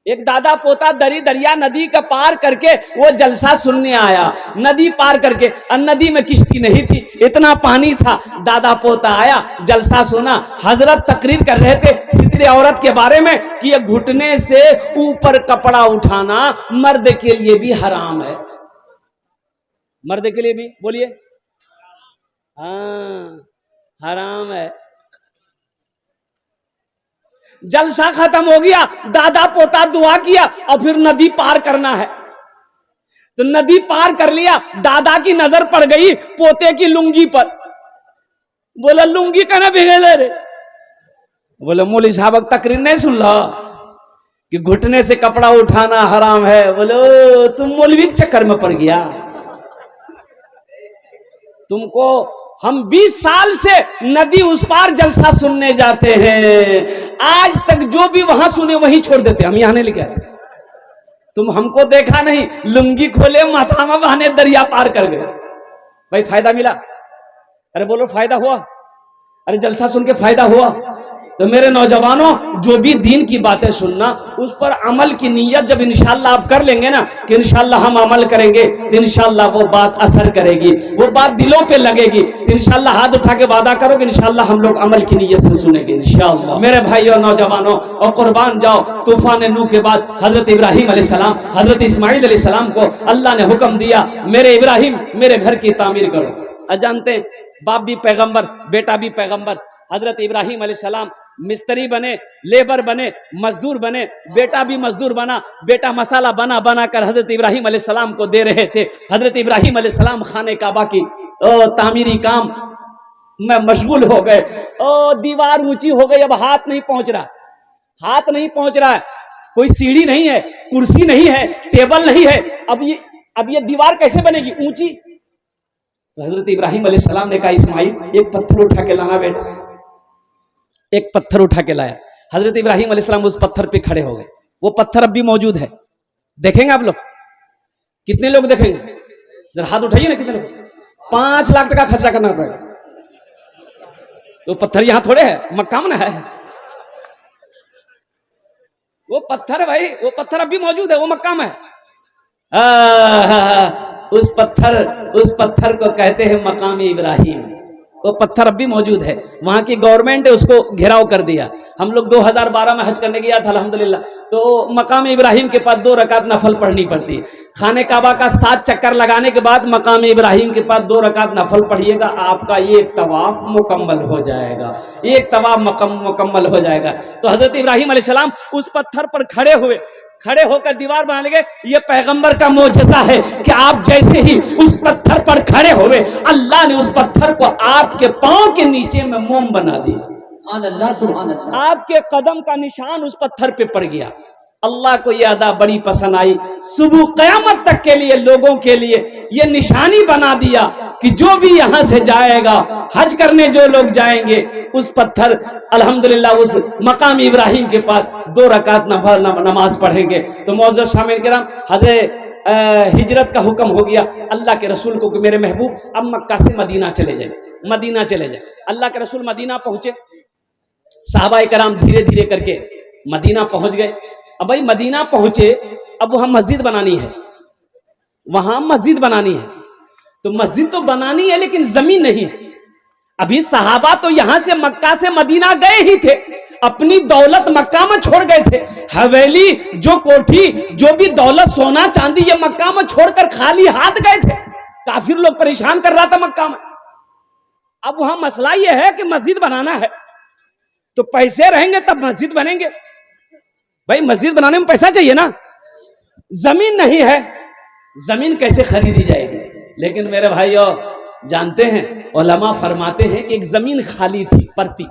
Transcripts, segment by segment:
एक दादा पोता दरी दरिया नदी का पार करके वो जलसा सुनने आया। नदी पार करके, और नदी में किश्ती नहीं थी, इतना पानी था। दादा पोता आया, जलसा सुना। हजरत तकरीर कर रहे थे सितरे औरत के बारे में कि ये घुटने से ऊपर कपड़ा उठाना मर्द के लिए भी हराम है। मर्द के लिए भी, बोलिए, हाँ हराम है। जलसा खत्म हो गया, दादा पोता दुआ किया और फिर नदी पार करना है। तो नदी पार कर लिया, दादा की नजर पड़ गई पोते की लुंगी पर। बोला लुंगी कहना भिगे रे। बोले मौलवी साहब तकरीर नहीं सुन लो कि घुटने से कपड़ा उठाना हराम है। बोलो तुम मौलवी के चक्कर में पड़ गया। तुमको हम 20 साल से नदी उस पार जलसा सुनने जाते हैं, आज तक जो भी वहां सुने वहीं छोड़ देते, हम यहां नहीं लेके आते। तुम हमको देखा नहीं, लुंगी खोले माथा में बहाने दरिया पार कर गए। भाई फायदा मिला? अरे बोलो फायदा हुआ? अरे जलसा सुन के फायदा हुआ? तो मेरे नौजवानों, जो भी दीन की बातें सुनना, उस पर अमल की नीयत जब इंशाल्लाह आप कर लेंगे ना कि इंशाल्लाह हम अमल करेंगे, तो इंशाल्लाह वो बात असर करेगी, वो बात दिलों पे लगेगी। तो इंशाल्लाह हाथ उठा के वादा करो कि इंशाल्लाह हम लोग अमल की नीयत से सुनेंगे इंशाल्लाह। मेरे भाइयों नौजवानों, और कुर्बान जाओ, तूफान नूह के बाद हजरत इब्राहिम अलैहिस्सलाम, हजरत इस्माइल अलैहिस्सलाम को अल्लाह ने हुक्म दिया, मेरे इब्राहिम मेरे घर की तामीर करो। जानते हैं, बाप भी पैगंबर, बेटा भी पैगंबर। हजरत इब्राहिम अलैहिस्सलाम मिस्त्री बने, लेबर बने, मजदूर बने, बेटा भी मजदूर बना। बेटा मसाला बना बना कर हजरत इब्राहिम अलैहिस्सलाम को दे रहे थे। हजरत इब्राहिम अलैहिस्सलाम खाने काबा की तामीरी काम में मशगूल हो गए। दीवार ऊंची हो गई, अब हाथ नहीं पहुंच रहा, हाथ नहीं पहुंच रहा है। कोई सीढ़ी नहीं है, कुर्सी नहीं है, टेबल नहीं है। अब ये दीवार कैसे बनेगी ऊंची? तो हजरत इब्राहिम अलैहिस्सलाम ने कहा, इस्माइल एक पत्थर उठा के लाना बेटा। एक पत्थर उठा के लाया। हजरत इब्राहिम अलैहिस्सलाम उस पत्थर पे खड़े हो गए। वो पत्थर अब भी मौजूद है, देखेंगे आप लोग? कितने लोग देखेंगे? जरा हाथ उठाइए ना, कितने लोग? 5 लाख टका खर्चा करना पड़ेगा। तो पत्थर यहां थोड़े है, मक्का में ना है वो पत्थर। भाई वो पत्थर अब भी मौजूद है, वो मक्का में है। उस पत्थर को कहते हैं मकाम इब्राहिम। वो पत्थर अब भी मौजूद है। वहां की गवर्नमेंट ने उसको घेराव कर दिया। हम लोग 2012 में हज करने गया था अल्हम्दुलिल्लाह, तो मकाम इब्राहिम के पास 2 रकात नफल पढ़नी पड़ती है। खाने काबा का 7 चक्कर लगाने के बाद मकाम इब्राहिम के पास 2 रकात नफल पढ़िएगा, आपका एक तवाफ मुकम्मल हो जाएगा, एक तवाफ मुकम्मल हो जाएगा। तो हजरत इब्राहिम अलैहिस्सलाम उस पत्थर पर खड़े हुए, खड़े होकर दीवार बना लगे। ये पैगंबर का मोजज़ा है कि आप जैसे ही उस पत्थर पर खड़े हुए, अल्लाह ने उस पत्थर को आपके पांव के नीचे में मोम बना दिया। अल्लाह सुभान अल्लाह। आपके कदम का निशान उस पत्थर पे पड़ गया। अल्लाह को यह अदा बड़ी पसंद आई। सुबह कयामत तक के लिए लोगों के लिए यह निशानी बना दिया कि जो भी यहां से जाएगा, हज करने जो लोग जाएंगे, उस पत्थर अल्हम्दुलिल्लाह उस मकाम इब्राहिम के पास 2 रकात नमाज पढ़ेंगे। तो मौजूद शामिल किराम, हजरत हिजरत का हुक्म हो गया अल्लाह के रसूल को कि मेरे महबूब अब मक्का से मदीना चले जाए, मदीना चले जाए। अल्लाह के रसूल मदीना पहुंचे। सहाबाए कराम धीरे धीरे करके मदीना पहुंच गए। अब भाई मदीना पहुंचे, अब वहां मस्जिद बनानी है, वहां मस्जिद बनानी है। तो मस्जिद तो बनानी है लेकिन जमीन नहीं है। अभी सहाबा तो यहां से मक्का से मदीना गए ही थे, अपनी दौलत मक्का में छोड़ गए थे। हवेली, जो कोठी, जो भी दौलत, सोना चांदी, ये मक्का में छोड़कर खाली हाथ गए थे। काफिर लोग परेशान कर रहा था मक्का में। अब वहां मसला यह है कि मस्जिद बनाना है, तो पैसे रहेंगे तब मस्जिद बनेंगे। भाई मस्जिद बनाने में पैसा चाहिए ना, जमीन नहीं है, जमीन कैसे खरीदी जाएगी? लेकिन मेरे भाइयों जानते हैं, उलमा फरमाते हैं कि एक जमीन खाली थी, परती।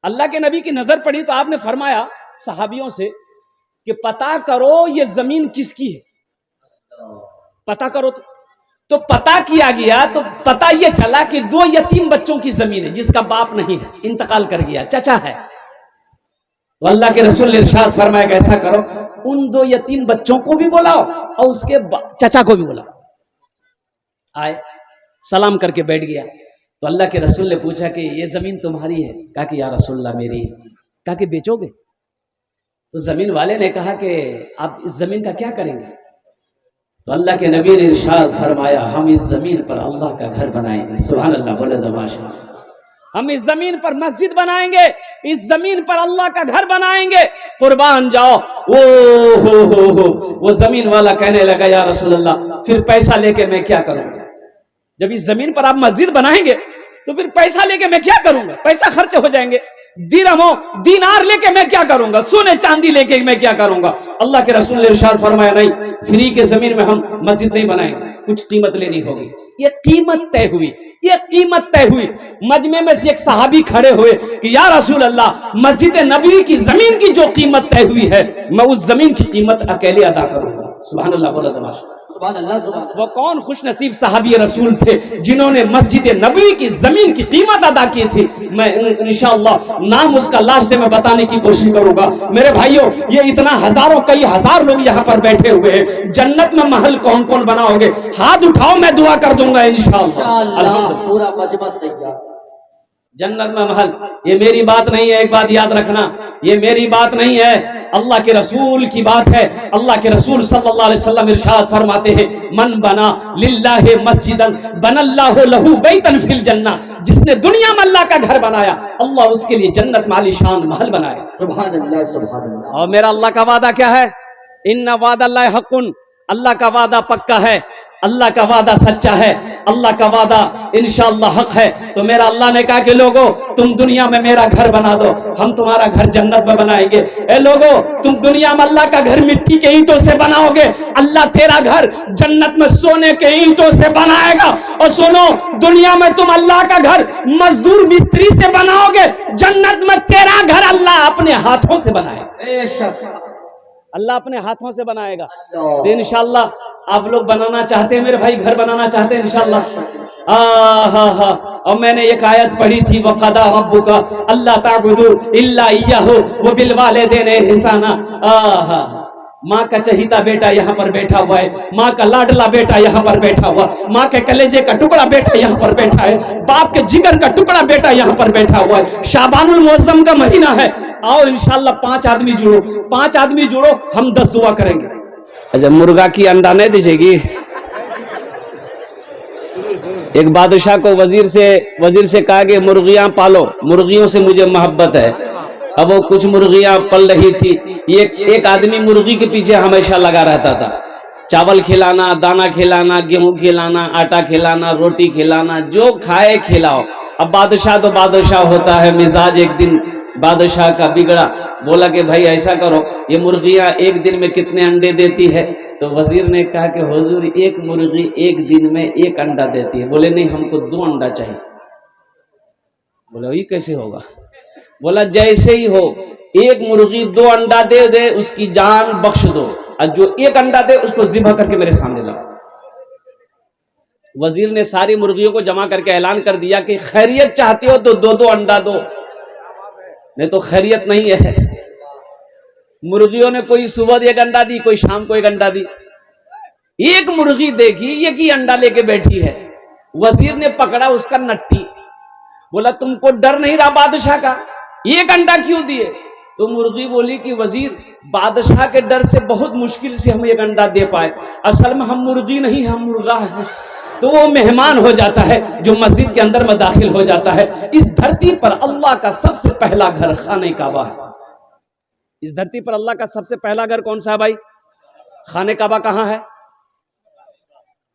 अल्लाह के नबी की नजर पड़ी तो आपने फरमाया सहाबियों से कि पता करो ये जमीन किसकी है, पता करो। तो पता किया गया तो पता यह चला कि 2 यतीम बच्चों की जमीन है, जिसका बाप नहीं है, इंतकाल कर गया, चचा है। तो अल्लाह के रसूल ने इरशाद फरमाया, ऐसा करो उन 2 यतीम बच्चों को भी बुलाओ और उसके चचा को भी बुलाओ। आए, सलाम करके बैठ गया। तो अल्लाह के रसूल ने पूछा कि ये जमीन तुम्हारी है? कहा कि या रसूलल्लाह मेरी है। कहा कि बेचोगे? तो जमीन वाले ने कहा कि आप इस जमीन का क्या करेंगे? तो अल्लाह के नबी ने इरशाद फरमाया, हम इस जमीन पर अल्लाह का घर बनाएंगे। सुभान अल्लाह, बोले दमाशा। हम इस जमीन पर मस्जिद बनाएंगे, इस जमीन पर अल्लाह का घर बनाएंगे। कुर्बान जाओ। वो जमीन वाला कहने लगा, या रसूल अल्लाह, फिर पैसा लेके मैं क्या करूंगा? जब इस जमीन पर आप मस्जिद बनाएंगे तो फिर पैसा लेके मैं क्या करूंगा? पैसा खर्च हो जाएंगे। दिरहमो दीनार लेके मैं क्या करूंगा? सोने चांदी लेके मैं क्या करूंगा? अल्लाह के रसूल ने इरशाद फरमाया, नहीं, फ्री के जमीन में हम मस्जिद नहीं बनाएंगे, कुछ कीमत लेनी होगी। ये कीमत तय हुई, ये कीमत तय हुई। मजमे में से एक सहाबी खड़े हुए कि या रसूल अल्लाह, मस्जिद नबवी की जमीन की जो कीमत तय हुई है, मैं उस जमीन की कीमत अकेले अदा करूंगा। सुभान अल्लाह, बोला तमाशा। वो कौन खुश नसीब सहाबी रसूल थे जिन्होंने मस्जिद नबवी की जमीन की कीमत अदा की थी? मैं इंशाअल्लाह नाम उसका लास्ट में बताने की कोशिश करूंगा। मेरे भाइयों, ये इतना हजारों कई हजार लोग यहाँ पर बैठे हुए हैं, जन्नत में महल कौन कौन बनाओगे? हाथ उठाओ, मैं दुआ कर दूंगा इंशाअल्लाह। पूरा मजमा तैयार। जन्नत में महल, ये मेरी बात नहीं है, एक बात याद रखना, ये मेरी बात नहीं है, अल्लाह के रसूल की बात है। अल्लाह के रसूल सल्लल्लाहु अलैहि वसल्लम इरशाद फरमाते हैं, मन बना लिल्लाहि मस्जिदन बनल्लाहु लहू बैतन फिल जन्नह। जिसने दुनिया में अल्लाह का घर बनाया, अल्लाह उसके लिए जन्नत में आलीशान महल बनाए। सुभान अल्लाह, सुभान अल्लाह। और मेरा अल्लाह का वादा क्या है? इन्ना वादल्लाहि हक़्क़ुन, अल्लाह का वादा पक्का है, अल्लाह का वादा सच्चा है, अल्लाह का वादा इंशाअल्लाह हक है। तो मेरा अल्लाह ने कहा कि लोगों, तुम दुनिया में मेरा घर बना दो, हम तुम्हारा घर जन्नत में बनाएंगे। ए लोगों, तुम दुनिया में अल्लाह का घर मिट्टी के ईंटों से बनाओगे, अल्लाह तेरा घर जन्नत में सोने के ईंटों से बनाएगा। और सुनो, दुनिया में तुम अल्लाह का घर मजदूर मिस्त्री से बनाओगे, जन्नत में तेरा घर अल्लाह अपने हाथों से बनाएगा। अल्लाह अपने हाथों से बनाएगा। तो इंशाअल्लाह आप लोग बनाना चाहते हैं मेरे भाई, घर बनाना चाहते हैं इंशाअल्लाह। हाँ। और मैंने एक आयत पढ़ी थी, वक़दा रब्बुका अल्ला ताबुदू इल्ला इय्याहु व बिल वालिदैनि इहसाना। माँ का चहीता बेटा यहाँ पर बैठा हुआ है, माँ का लाडला बेटा यहाँ पर बैठा हुआ, माँ के कलेजे का टुकड़ा बेटा यहाँ पर बैठा है, बाप के जिगर का टुकड़ा बेटा यहाँ पर बैठा हुआ है। शाबानुल मुअज़्ज़म का महीना है, आओ इंशाअल्लाह 5 आदमी जुड़ो, 5 आदमी जुड़ो, हम 10 दुआ करेंगे। अच्छा, मुर्गा की अंडा नहीं दीजिएगी? एक बादशाह को वजीर से कहा कि मुर्गियां पालो, मुर्गियों से मुझे मोहब्बत है। अब वो कुछ मुर्गियां पल रही थी, एक आदमी मुर्गी के पीछे हमेशा लगा रहता था, चावल खिलाना, दाना खिलाना, गेहूं खिलाना, आटा खिलाना, रोटी खिलाना, जो खाए खिलाओ। अब बादशाह तो बादशाह होता है, मिजाज एक दिन बादशाह का बिगड़ा, बोला कि भाई ऐसा करो, ये मुर्गियां एक दिन में कितने अंडे देती है? तो वजीर ने कहा कि हुजूर, एक मुर्गी एक दिन में 1 अंडा देती है। बोले नहीं, हमको 2 अंडा चाहिए। बोला ये कैसे होगा? बोला जैसे ही हो, एक मुर्गी 2 अंडा दे, उसकी जान बख्श दो, और जो 1 अंडा दे उसको ज़िबह करके मेरे सामने लाओ। वजीर ने सारी मुर्गियों को जमा करके ऐलान कर दिया कि खैरियत चाहती हो तो 2-2 अंडा दो, नहीं तो खैरियत नहीं है। मुर्गियों ने कोई सुबह 1 अंडा दी, कोई शाम को 1 अंडा दी। एक मुर्गी देखी, एक ही अंडा लेके बैठी है। वजीर ने पकड़ा उसका नट्टी, बोला तुमको डर नहीं रहा बादशाह का? 1 अंडा क्यों दिए? तो मुर्गी बोली कि वजीर, बादशाह के डर से बहुत मुश्किल से हम 1 अंडा दे पाए, असल में हम मुर्गी नहीं, हम मुर्गा है। तो वो मेहमान हो जाता है जो मस्जिद के अंदर में दाखिल हो जाता है। इस धरती पर अल्लाह का सबसे पहला घर खाने काबा है। इस धरती पर अल्लाह का सबसे पहला घर कौन सा है भाई? खाने काबा कहाँ है?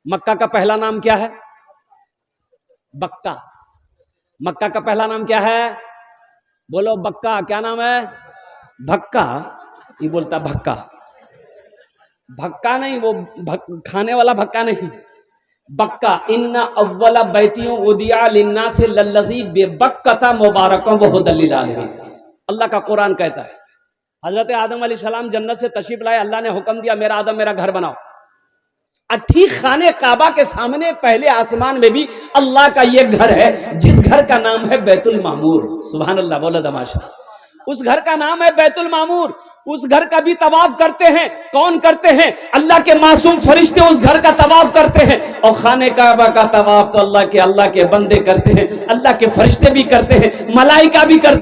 मक्का का पहला नाम क्या है? बक्का। मक्का का पहला नाम क्या है? बोलो बक्का। क्या नाम है? भक्का। ये बोलता भक्का, भक्का नहीं, वो खाने वाला भक्का नहीं, बक्का। इन्ना अव्वला बैतियों उदिया लिन्ना से लल्लज़ी बेबक्कता मुबारकों वो हुदल लिल आलमीन। अल्लाह का कुरान कहता है, हजरत आदम अलैहिस्सलाम जन्नत से तशरीफ लाए, अल्लाह ने हुक्म दिया मेरा आदम मेरा घर बनाओ। ठीक खाने काबा के सामने पहले आसमान में भी अल्लाह का ये घर है, जिस घर का नाम है बैतुल मामूर। सुभान अल्लाह, बोला तमाशा। उस घर का नाम है बैतुल मामूर। उस घर का भी तवाफ करते हैं। कौन करते हैं? अल्लाह के मासूम फरिश्ते उस घर का तवाफ करते हैं। और खाने काबा का तवाफ तो अल्लाह के बंदे करते हैं, अल्लाह के फरिश्ते भी करते हैं, मलाइका भी करते हैं।